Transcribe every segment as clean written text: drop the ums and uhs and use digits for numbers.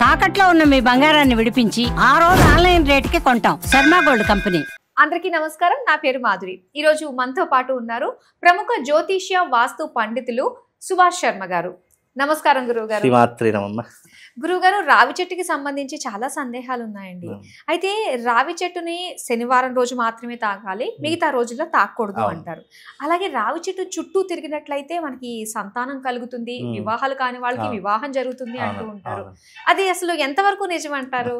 తాకట్లో ఉన్న మీ బంగారాన్ని విడిపించి ఆ రోజు ఆన్లైన్ రేటుకి కొంటాం. Sharma gold company. అందరికీ నమస్కారం. నా పేరు మాధురి. ఈరోజు మనతో పాటు ఉన్నారు ప్రముఖ జ్యోతిష్య వాస్తు పండితులు సుభాష్ శర్మ గారు. నమస్కారం గురువు గారు. గురువు గారు, రావి చెట్టుకి సంబంధించి చాలా సందేహాలు ఉన్నాయండి. అయితే రావి చెట్టుని శనివారం రోజు మాత్రమే తాకాలి, మిగతా రోజుల్లో తాకూడదు అంటారు. అలాగే రావి చెట్టు చుట్టూ తిరిగినట్లయితే మనకి సంతానం కలుగుతుంది, వివాహాలు కాని వాళ్ళకి వివాహం జరుగుతుంది అంటూ ఉంటారు. అది అసలు ఎంతవరకు నిజం అంటారు?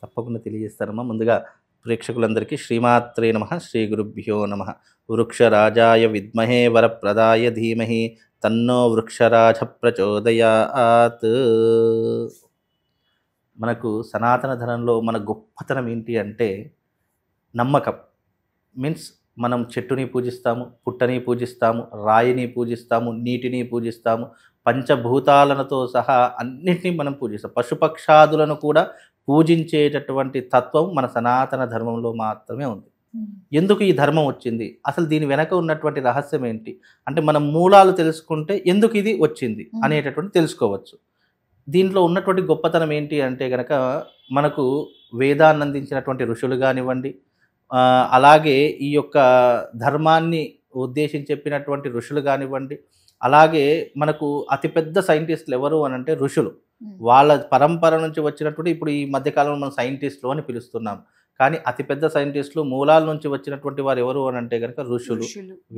తప్పకుండా తెలియజేస్తారమ్మా. ముందుగా ప్రేక్షకులందరికీ శ్రీమాత్రే నమః, శ్రీ గురుభ్యో నమః. వృక్షరాజాయ విద్మహే వరప్రదాయ ధీమహి తన్నో వృక్షరాజ ప్రచోదయాత్. మనకు సనాతన ధర్మంలో మన గొప్పతనం ఏంటి అంటే నమ్మకం. మీన్స్ మనం చెట్టుని పూజిస్తాము, పుట్టని పూజిస్తాము, రాయిని పూజిస్తాము, నీటిని పూజిస్తాము, పంచభూతాలతో సహా అన్నింటినీ మనం పూజిస్తాం. పశుపక్షాదులను కూడా పూజించేటటువంటి తత్వం మన సనాతన ధర్మంలో మాత్రమే ఉంది. ఎందుకు ఈ ధర్మం వచ్చింది, అసలు దీని వెనక ఉన్నటువంటి రహస్యం ఏంటి అంటే మనం మూలాలు తెలుసుకుంటే ఎందుకు ఇది వచ్చింది అనేటటువంటి తెలుసుకోవచ్చు. దీంట్లో ఉన్నటువంటి గొప్పతనం ఏంటి అంటే కనుక మనకు వేదాన్ని అందించినటువంటి ఋషులు కానివ్వండి, అలాగే ఈ యొక్క ధర్మాన్ని ఉద్దేశించి చెప్పినటువంటి ఋషులు కానివ్వండి, అలాగే మనకు అతిపెద్ద సైంటిస్టులు ఎవరు అని అంటే ఋషులు. వాళ్ళ పరంపర నుంచి వచ్చినటువంటి, ఇప్పుడు ఈ మధ్యకాలంలో మనం సైంటిస్టులు అని పిలుస్తున్నాం, కానీ అతిపెద్ద సైంటిస్టులు మూలాల నుంచి వచ్చినటువంటి వారు ఎవరు అని అంటే కనుక ఋషులు,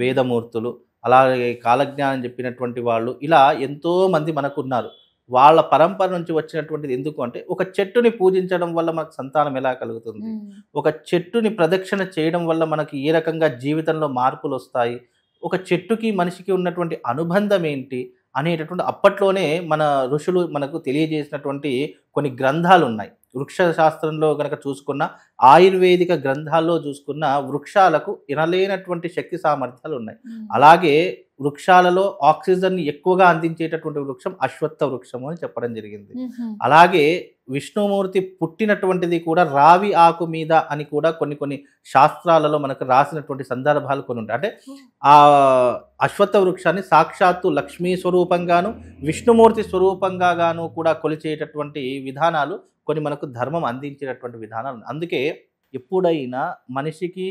వేదమూర్తులు, అలాగే కాలజ్ఞానం చెప్పినటువంటి వాళ్ళు, ఇలా ఎంతో మంది మనకు ఉన్నారు. వాళ్ళ పరంపర నుంచి వచ్చినటువంటిది. ఎందుకు అంటే ఒక చెట్టుని పూజించడం వల్ల మనకు సంతానం ఎలా కలుగుతుంది, ఒక చెట్టుని ప్రదక్షిణ చేయడం వల్ల మనకి ఏ రకంగా జీవితంలో మార్పులు వస్తాయి, ఒక చెట్టుకి మనిషికి ఉన్నటువంటి అనుబంధం ఏంటి అనేటటువంటి అప్పట్లోనే మన ఋషులు మనకు తెలియజేసినటువంటి కొన్ని గ్రంథాలు ఉన్నాయి. వృక్ష శాస్త్రంలో కనుక చూసుకున్న, ఆయుర్వేదిక గ్రంథాల్లో చూసుకున్న వృక్షాలకు ఎనలేనటువంటి శక్తి సామర్థ్యాలు ఉన్నాయి. అలాగే వృక్షాలలో ఆక్సిజన్ ఎక్కువగా అందించేటటువంటి వృక్షం అశ్వత్థ వృక్షము అని చెప్పడం జరిగింది. అలాగే విష్ణుమూర్తి పుట్టినటువంటిది కూడా రావి ఆకు మీద అని కూడా కొన్ని శాస్త్రాలలో మనకు రాసినటువంటి సందర్భాలు కొన్ని ఉంటాయి. అంటే ఆ అశ్వత్థ వృక్షాన్ని సాక్షాత్తు లక్ష్మీ స్వరూపంగాను విష్ణుమూర్తి స్వరూపంగాను కూడా కొలిచేటటువంటి విధానాలు కొన్ని మనకు ధర్మం అందించేటటువంటి విధానాలు. అందుకే ఎప్పుడైనా మనిషికి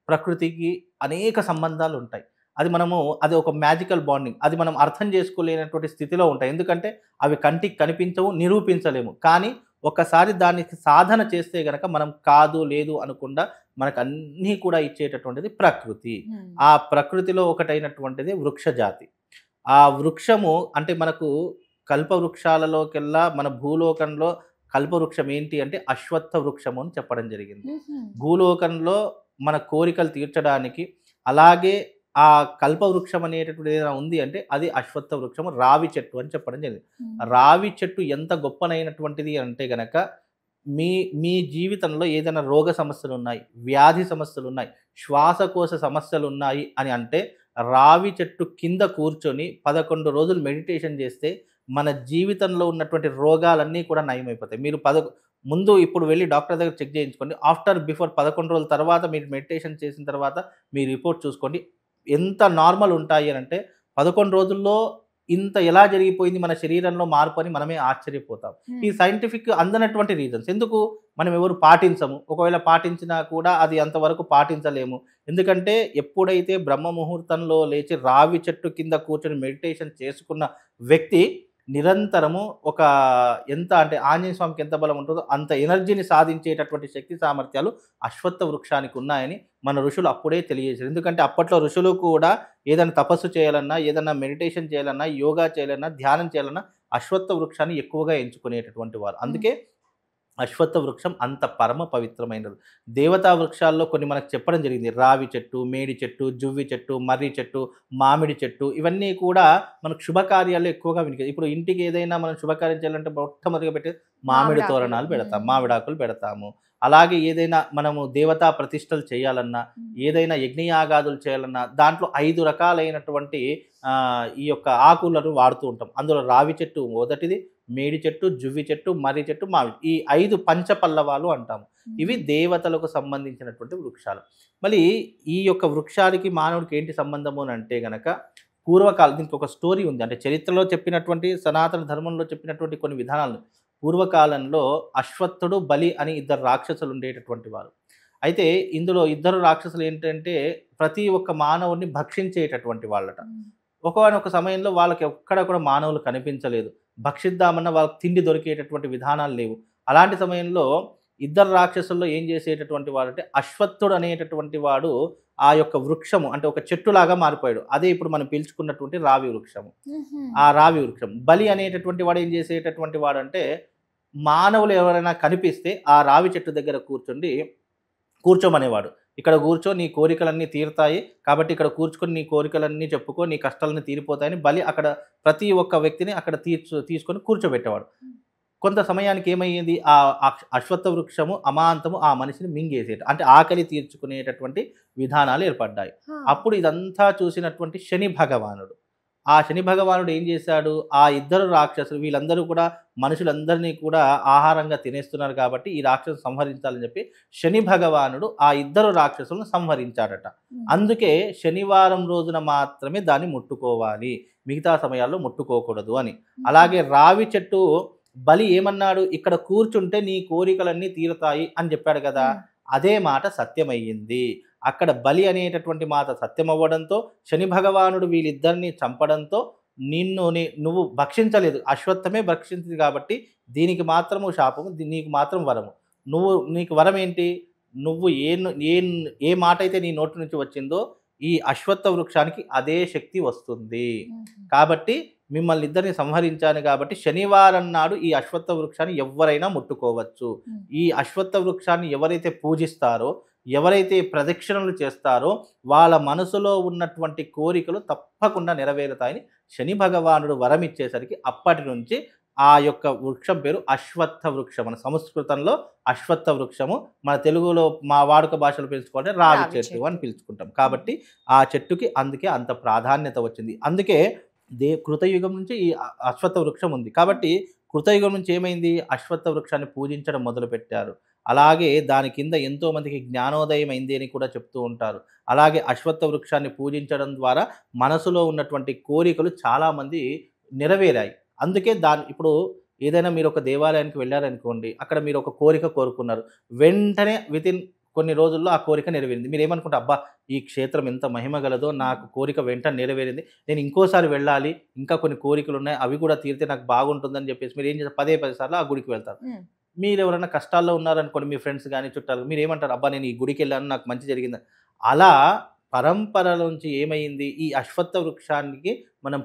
ప్రకృతికి అనేక సంబంధాలు ఉంటాయి. అది ఒక మ్యాజికల్ బాండింగ్. అది మనం అర్థం చేసుకోలేనటువంటి స్థితిలో ఉంటాయి. ఎందుకంటే అవి కంటికి కనిపించవు, నిరూపించలేము. కానీ ఒకసారి దానికి సాధన చేస్తే గనక మనం కాదు లేదు అనకుండా మనకు అన్నీ కూడా ఇచ్చేటటువంటిది ప్రకృతి. ఆ ప్రకృతిలో ఒకటైనటువంటిది వృక్షజాతి. ఆ వృక్షము అంటే మనకు కల్పవృక్షాలలోకెల్లా మన భూలోకంలో కల్పవృక్షం ఏంటి అంటే అశ్వత్థ వృక్షము అని చెప్పడం జరిగింది. భూలోకంలో మన కోరికలు తీర్చడానికి, అలాగే ఆ కల్పవృక్షం అనేటటువంటి ఏదైనా ఉంది అంటే అది అశ్వత్థ వృక్షము, రావి చెట్టు అని చెప్పడం జరిగింది. రావి చెట్టు ఎంత గొప్పనైనటువంటిది అంటే గనక మీ జీవితంలో ఏదైనా రోగ సమస్యలు ఉన్నాయి, వ్యాధి సమస్యలు ఉన్నాయి, శ్వాసకోశ సమస్యలు ఉన్నాయి అని అంటే రావి చెట్టు కింద కూర్చొని 11 రోజులు మెడిటేషన్ చేస్తే మన జీవితంలో ఉన్నటువంటి రోగాలన్నీ కూడా నయమైపోతాయి. మీరు ముందు ఇప్పుడు వెళ్ళి డాక్టర్ దగ్గర చెక్ చేయించుకోండి. బిఫోర్ 11 రోజుల తర్వాత మీరు మెడిటేషన్ చేసిన తర్వాత మీ రిపోర్ట్ చూసుకోండి, ఎంత నార్మల్ ఉంటాయి అని అంటే 11 రోజుల్లో ఇంత ఎలా జరిగిపోయింది మన శరీరంలో మార్పు అని మనమే ఆశ్చర్యపోతాం. ఈ సైంటిఫిక్ అందనటువంటి రీజన్స్ ఎందుకు మనం ఎవరు పాటించము. ఒకవేళ పాటించినా కూడా అది అంతవరకు పాటించలేము. ఎందుకంటే ఎప్పుడైతే బ్రహ్మ ముహూర్తంలో లేచి రావి చెట్టు కింద కూర్చొని మెడిటేషన్ చేసుకున్న వ్యక్తి నిరంతరము ఎంత అంటే ఆంజనేయ స్వామికి ఎంత బలం ఉంటుందో అంత ఎనర్జీని సాధించేటటువంటి శక్తి సామర్థ్యాలు అశ్వత్థ వృక్షానికి ఉన్నాయని మన ఋషులు అప్పుడే తెలియజేశారు. ఎందుకంటే అప్పట్లో ఋషులు కూడా ఏదైనా తపస్సు చేయాలన్నా, ఏదైనా మెడిటేషన్ చేయాలన్నా, యోగా చేయాలన్నా, ధ్యానం చేయాలన్నా అశ్వత్థ వృక్షాన్ని ఎక్కువగా ఎంచుకునేటటువంటి వారు. అందుకే అశ్వత్థ వృక్షం అంత పరమ పవిత్రమైనది. దేవతా వృక్షాల్లో కొన్ని మనకు చెప్పడం జరిగింది. రావి చెట్టు, మేడి చెట్టు, జువ్వి చెట్టు, మర్రి చెట్టు, మామిడి చెట్టు, ఇవన్నీ కూడా మనకు శుభకార్యాలు ఎక్కువగా వినికింది. ఇప్పుడు ఇంటికి ఏదైనా మనం శుభకార్యం చేయాలంటే మొట్టమొదటిగా పెట్టి మామిడి తోరణాలు పెడతాం, మామిడాకులు పెడతాము. అలాగే ఏదైనా మనము దేవతా ప్రతిష్టలు చేయాలన్నా, ఏదైనా యజ్ఞయాగాదులు చేయాలన్నా దాంట్లో 5 రకాలైనటువంటి ఈ యొక్క ఆకులను వాడుతూ ఉంటాం. అందులో రావి చెట్టు మొదటిది, మేడి చెట్టు, జువ్వి చెట్టు, మర్రి చెట్టు, మామిడి, ఈ 5 పంచపల్లవాలు అంటాము. ఇవి దేవతలకు సంబంధించినటువంటి వృక్షాలు. మళ్ళీ ఈ యొక్క వృక్షానికి మానవుడికి ఏంటి సంబంధము అని అంటే గనక పూర్వకాలం దీనికి ఒక స్టోరీ ఉంది. అంటే చరిత్రలో చెప్పినటువంటి సనాతన ధర్మంలో చెప్పినటువంటి కొన్ని విధానాలు పూర్వకాలంలో అశ్వత్థుడు, బలి అని ఇద్దరు రాక్షసులు ఉండేటటువంటి వారు. అయితే ఇందులో ఇద్దరు రాక్షసులు ఏంటంటే ప్రతి ఒక్క మానవుడిని భక్షించేటటువంటి వాళ్ళట. ఒకానొక సమయంలో వాళ్ళకి ఎక్కడ కూడా మానవులు కనిపించలేదు. భక్షిద్దామన్న వాళ్ళకి తిండి దొరికేటటువంటి విధానాలు లేవు. అలాంటి సమయంలో ఇద్దరు రాక్షసుల్లో ఏం చేసేటటువంటి వాడు అంటే అశ్వత్థుడు అనేటటువంటి వాడు ఆ యొక్క వృక్షము అంటే ఒక చెట్టులాగా మారిపోయాడు. అదే ఇప్పుడు మనం పీల్చుకున్నటువంటి రావి వృక్షము. ఆ రావి వృక్షం. బలి అనేటటువంటి వాడు ఏం చేసేటటువంటి వాడు అంటే మానవులు ఎవరైనా కనిపిస్తే ఆ రావి చెట్టు దగ్గర కూర్చోమనేవాడు. ఇక్కడ కూర్చో, నీ కోరికలన్నీ తీరుతాయి, కాబట్టి ఇక్కడ కూర్చుకొని నీ కోరికలన్నీ చెప్పుకో, నీ కష్టాలన్నీ తీరిపోతాయని బలి అక్కడ ప్రతి ఒక్క వ్యక్తిని అక్కడ తీసుకొని కూర్చోబెట్టేవాడు. కొంత సమయానికి ఏమయ్యేది, ఆ అశ్వత్థ వృక్షము అమాంతము ఆ మనిషిని మింగేసేట, అంటే ఆకలి తీర్చుకునేటటువంటి విధానాలు ఏర్పడ్డాయి. అప్పుడు ఇదంతా చూసినటువంటి శని భగవానుడు, ఆ శని భగవానుడు ఏం చేశాడు, ఆ ఇద్దరు రాక్షసులు వీళ్ళందరూ కూడా మనుషులందరినీ కూడా ఆహారంగా తినేస్తున్నారు కాబట్టి ఈ రాక్షసు సంహరించాలని చెప్పి శని భగవానుడు ఆ ఇద్దరు రాక్షసులను సంహరించాడట. అందుకే శనివారం రోజున మాత్రమే దాన్ని ముట్టుకోవాలి, మిగతా సమయాల్లో ముట్టుకోకూడదు అని. అలాగే రావి చెట్టు బలి ఏమన్నాడు, ఇక్కడ కూర్చుంటే నీ కోరికలన్నీ తీరుతాయి అని చెప్పాడు కదా, అదే మాట సత్యమయ్యింది. అక్కడ బలి అనేటటువంటి మాట సత్యమవ్వడంతో శని భగవానుడు వీళ్ళిద్దరిని చంపడంతో నువ్వు భక్షించలేదు, అశ్వత్థమే భక్షించింది కాబట్టి దీనికి మాత్రము శాపము, నీకు మాత్రం వరము. నీకు వరం ఏంటి, నువ్వు ఏ మాట అయితే నీ నోటి నుంచి వచ్చిందో ఈ అశ్వత్థ వృక్షానికి అదే శక్తి వస్తుంది. కాబట్టి మిమ్మల్ని ఇద్దరిని సంహరించాను కాబట్టి శనివారం నాడు ఈ అశ్వత్థ వృక్షాన్ని ఎవరైనా ముట్టుకోవచ్చు. ఈ అశ్వత్థ వృక్షాన్ని ఎవరైతే పూజిస్తారో, ఎవరైతే ప్రదక్షిణలు చేస్తారో వాళ్ళ మనసులో ఉన్నటువంటి కోరికలు తప్పకుండా నెరవేరుతాయని శని భగవానుడు వరం ఇచ్చేసరికి అప్పటి నుంచి ఆ యొక్క వృక్షం పేరు అశ్వత్థ వృక్షం. మన సంస్కృతంలో అశ్వత్థ వృక్షము, మన తెలుగులో మా వాడుక భాషలో పిలుచుకుంటే రావి చెట్టు అని పిలుచుకుంటాం. కాబట్టి ఆ చెట్టుకి అందుకే అంత ప్రాధాన్యత వచ్చింది. అందుకే కృతయుగం నుంచి ఈ అశ్వత్థ వృక్షం ఉంది. కాబట్టి కృతయుగం నుంచి ఏమైంది, అశ్వత్థ వృక్షాన్ని పూజించడం మొదలుపెట్టారు. అలాగే దాని కింద ఎంతో మందికి జ్ఞానోదయం అయింది అని కూడా చెప్తూ ఉంటారు. అలాగే అశ్వత్థ వృక్షాన్ని పూజించడం ద్వారా మనసులో ఉన్నటువంటి కోరికలు చాలామంది నెరవేరాయి. అందుకే ఇప్పుడు ఏదైనా మీరు ఒక దేవాలయానికి వెళ్ళారనుకోండి, అక్కడ మీరు ఒక కోరిక కోరుకున్నారు, వెంటనే వితిన్ కొన్ని రోజుల్లో ఆ కోరిక నెరవేరింది. మీరు ఏమనుకుంటే అబ్బా ఈ క్షేత్రం ఎంత మహిమ గలదో, నాకు కోరిక వెంటనే నెరవేరింది, నేను ఇంకోసారి వెళ్ళాలి, ఇంకా కొన్ని కోరికలు ఉన్నాయి, అవి కూడా తీరితే నాకు బాగుంటుందని చెప్పేసి మీరు ఏం చేస్తారు, 10 సార్లు ఆ గుడికి వెళ్తారు. మీరు ఎవరైనా కష్టాల్లో ఉన్నారనుకోండి, మీ ఫ్రెండ్స్ కానీ చుట్టాలు, మీరు ఏమంటారు, అబ్బా నేను ఈ గుడికి వెళ్ళాను, నాకు మంచి జరిగింది. అలా పరంపరలోంచి ఏమైంది, ఈ అశ్వత్థ వృక్షానికి మనం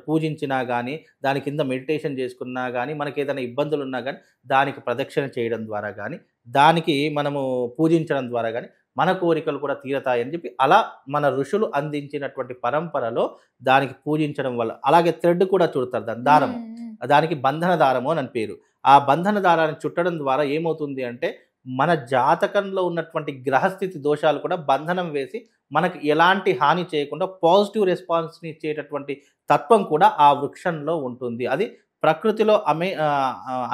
పూజించినా కానీ, దాని కింద మెడిటేషన్ చేసుకున్నా కానీ, మనకి ఏదైనా ఇబ్బందులు ఉన్నా కానీ దానికి ప్రదక్షిణ చేయడం ద్వారా కానీ, దానికి మనము పూజించడం ద్వారా కానీ మన కోరికలు కూడా తీరతాయని చెప్పి అలా మన ఋషులు అందించినటువంటి పరంపరలో దానికి పూజించడం వల్ల. అలాగే థ్రెడ్ కూడా చుడతారు, దాని దారము, దానికి బంధన దారము అని పేరు. ఆ బంధన దారాన్ని చుట్టడం ద్వారా ఏమవుతుంది అంటే మన జాతకంలో ఉన్నటువంటి గ్రహస్థితి దోషాలు కూడా బంధనం వేసి మనకు ఎలాంటి హాని చేయకుండా పాజిటివ్ రెస్పాన్స్ని ఇచ్చేటటువంటి తత్వం కూడా ఆ వృక్షంలో ఉంటుంది. అది ప్రకృతిలో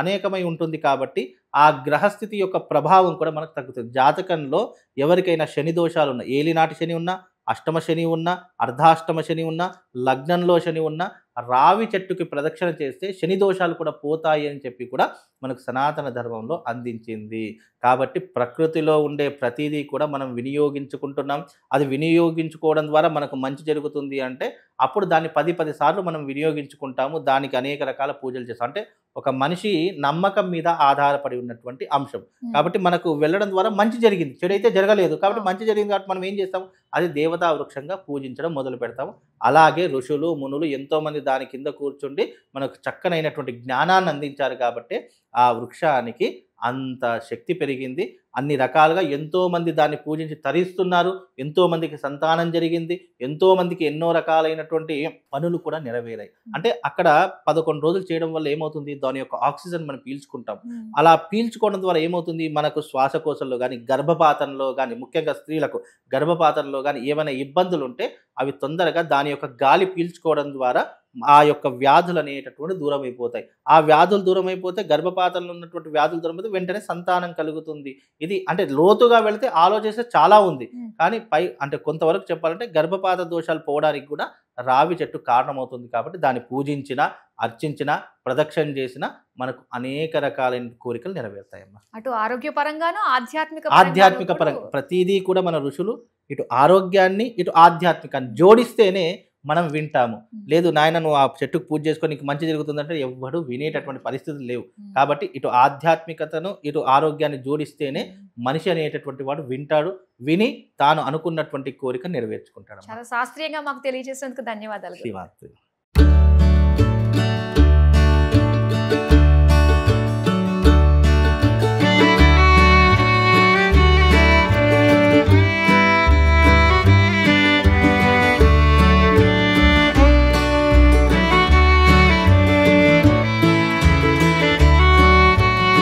అనేకమై ఉంటుంది కాబట్టి ఆ గ్రహస్థితి యొక్క ప్రభావం కూడా మనకు తగ్గుతుంది. జాతకంలో ఎవరికైనా శని దోషాలు ఉన్నా, ఏలినాటి శని ఉన్నా, అష్టమ శని ఉన్నా, అర్ధాష్టమ శని ఉన్నా, లగ్నంలో శని ఉన్నా, రావి చెట్టుకి ప్రదక్షిణ చేస్తే శని దోషాలు కూడా పోతాయి అని చెప్పి కూడా మనకు సనాతన ధర్మంలో అందించింది. కాబట్టి ప్రకృతిలో ఉండే ప్రతిదీ కూడా మనం వినియోగించుకుంటున్నాం. అది వినియోగించుకోవడం ద్వారా మనకు మంచి జరుగుతుంది అంటే అప్పుడు దాన్ని 10 సార్లు మనం వినియోగించుకుంటాము. దానికి అనేక రకాల పూజలు చేస్తాం. అంటే ఒక మనిషి నమ్మకం మీద ఆధారపడి ఉన్నటువంటి అంశం. కాబట్టి మనకు వెళ్ళడం ద్వారా మంచి జరిగింది, చెడైతే జరగలేదు. కాబట్టి మంచి జరిగింది కాబట్టి మనం ఏం చేస్తాం, అది దేవతా వృక్షంగా పూజించడం మొదలు పెడతాము. అలాగే ఋషులు మునులు ఎంతోమంది దాని కింద కూర్చుండి మనకు చక్కనైనటువంటి జ్ఞానాన్ని అందించారు కాబట్టి ఆ వృక్షానికి అంత శక్తి పెరిగింది. అన్ని రకాలుగా ఎంతోమంది దాన్ని పూజించి తరిస్తున్నారు, ఎంతోమందికి సంతానం జరిగింది, ఎంతోమందికి ఎన్నో రకాలైనటువంటి పనులు కూడా నెరవేరాయి. అంటే అక్కడ 11 రోజులు చేయడం వల్ల ఏమవుతుంది, దాని యొక్క ఆక్సిజన్ మనం పీల్చుకుంటాం. అలా పీల్చుకోవడం ద్వారా ఏమవుతుంది, మనకు శ్వాసకోశంలో కానీ, గర్భపాతంలో కానీ, ముఖ్యంగా స్త్రీలకు గర్భపాతంలో కానీ ఏమైనా ఇబ్బందులు ఉంటే అవి తొందరగా దాని యొక్క గాలి పీల్చుకోవడం ద్వారా ఆ యొక్క వ్యాధులు అనేటటువంటి దూరం అయిపోతాయి. ఆ వ్యాధులు దూరం అయిపోతే, గర్భపాతంలో ఉన్నటువంటి వ్యాధులు దూరం అయిపోతే వెంటనే సంతానం కలుగుతుంది. ఇది అంటే లోతుగా వెళితే ఆలోచిస్తే చాలా ఉంది. కానీ అంటే కొంతవరకు చెప్పాలంటే గర్భపాత దోషాలు పోవడానికి కూడా రావి చెట్టు కారణమవుతుంది. కాబట్టి దాన్ని పూజించిన, అర్చించిన, ప్రదక్షిణ చేసిన మనకు అనేక రకాలైన కోరికలు నెరవేరుతాయమ్మా. అటు ఆరోగ్యపరంగాను ఆధ్యాత్మిక పరంగా ప్రతిదీ కూడా మన ఋషులు ఇటు ఆరోగ్యాన్ని ఇటు ఆధ్యాత్మికాన్ని జోడిస్తేనే మనం వింటాము. లేదు నాయన నువ్వు ఆ చెట్టుకు పూజ చేసుకొని నీకు మంచి జరుగుతుందంటే ఎవ్వడు వినేటటువంటి పరిస్థితులు లేవు. కాబట్టి ఇటు ఆధ్యాత్మికతను ఇటు ఆరోగ్యాన్ని జోడిస్తేనే మనిషి అనేటటువంటి వాడు వింటాడు, విని తాను అనుకున్నటువంటి కోరిక నెరవేర్చుకుంటాడు. చాలా శాస్త్రీయంగా మాకు తెలియజేసేందుకు ధన్యవాదాలు. శ్రీమాత్రి.